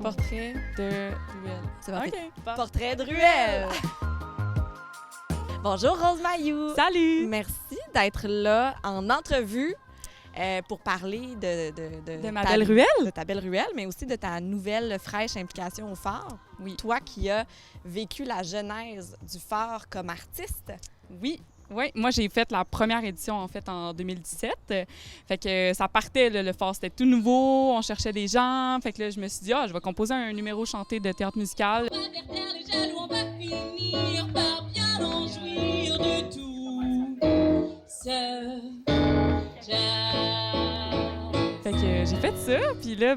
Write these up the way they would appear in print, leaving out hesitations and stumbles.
Portrait de ruelle. C'est parfait. OK. Portrait de ruelle. Bonjour Rose Mailloux. Salut! Merci d'être là en entrevue pour parler de ma belle ruelle. De ta belle ruelle, mais aussi de ta nouvelle fraîche implication au phare. Oui. Toi qui as vécu la genèse du phare comme artiste. Oui. Oui, moi j'ai fait la première édition en fait en 2017. Fait que ça partait, le phare, c'était tout nouveau, on cherchait des gens. Fait que là, je me suis dit, je vais composer un numéro chanté de théâtre musical. On va faire taire les jaloux, on va finir par bien en jouir de tout ce jazz. Fait que j'ai fait ça, puis là,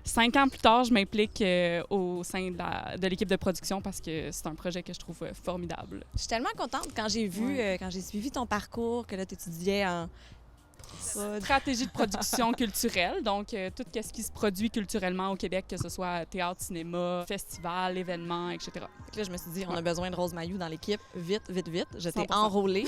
5 ans plus tard, je m'implique au sein de l'équipe de production parce que c'est un projet que je trouve formidable. Je suis tellement contente quand j'ai vu, quand j'ai suivi ton parcours, que là, tu étudiais en Stratégie de production culturelle, donc tout ce qui se produit culturellement au Québec, que ce soit théâtre, cinéma, festival, événements, etc. Fait que là, je me suis dit, on a besoin de Rose Mailloux dans l'équipe. Vite, vite, vite. Je t'ai 100%. enrôlée.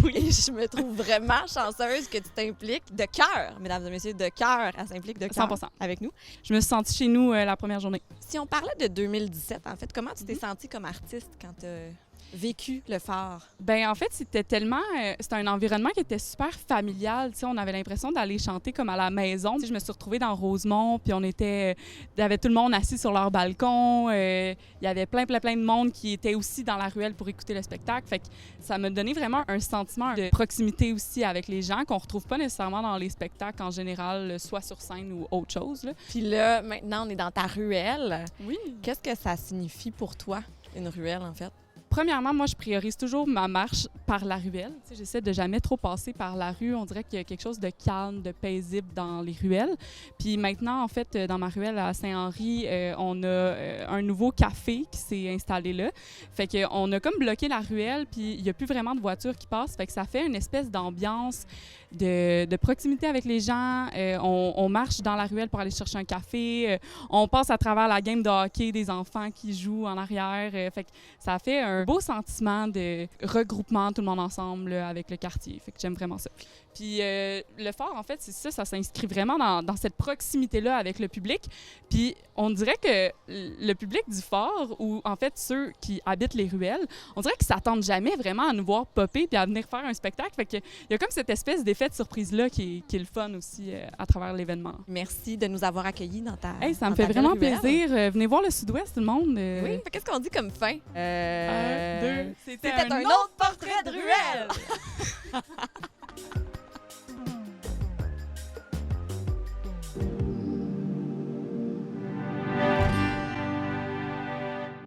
Oui. Et je me trouve vraiment chanceuse que tu t'impliques de cœur, mesdames et messieurs, de cœur. Elle s'implique de cœur 100%. avec nous. Je me suis sentie chez nous la première journée. Si on parlait de 2017, en fait, comment tu t'es sentie comme artiste quand tu as vécu le phare? En fait, c'était tellement... c'était un environnement qui était super familial. Tu sais, on avait l'impression d'aller chanter comme à la maison. Tu sais, je me suis retrouvée dans Rosemont, puis il y avait tout le monde assis sur leur balcon. Il y avait plein de monde qui était aussi dans la ruelle pour écouter le spectacle. Fait que ça m'a donné vraiment un sentiment de proximité aussi avec les gens qu'on retrouve pas nécessairement dans les spectacles en général, soit sur scène ou autre chose, là. Puis là, maintenant, on est dans ta ruelle. Oui. Qu'est-ce que ça signifie pour toi, une ruelle, en fait? Premièrement, moi, je priorise toujours ma marche par la ruelle. Tu sais, j'essaie de jamais trop passer par la rue. On dirait qu'il y a quelque chose de calme, de paisible dans les ruelles. Puis maintenant, en fait, dans ma ruelle à Saint-Henri, on a un nouveau café qui s'est installé là. Fait qu'on a comme bloqué la ruelle, puis il n'y a plus vraiment de voitures qui passent. Fait que ça fait une espèce d'ambiance de proximité avec les gens. On marche dans la ruelle pour aller chercher un café. On passe à travers la game de hockey des enfants qui jouent en arrière. Fait que ça fait un beau sentiment de regroupement, tout le monde ensemble là, avec le quartier. Fait que j'aime vraiment ça. Puis le phare, en fait, c'est ça s'inscrit vraiment dans cette proximité-là avec le public. Puis on dirait que le public du phare, ou en fait ceux qui habitent les ruelles, on dirait qu'ils s'attendent jamais vraiment à nous voir popper puis à venir faire un spectacle. Fait que il y a comme cette espèce d'effet de surprise-là qui est le fun aussi à travers l'événement. Merci de nous avoir accueillis dans ta Hey, ça me dans fait ta vraiment belle ruelle. plaisir. Venez voir le Sud-Ouest, tout le monde. Oui, qu'est-ce qu'on dit comme fin? 1, 2, C'était un autre portrait de ruelle!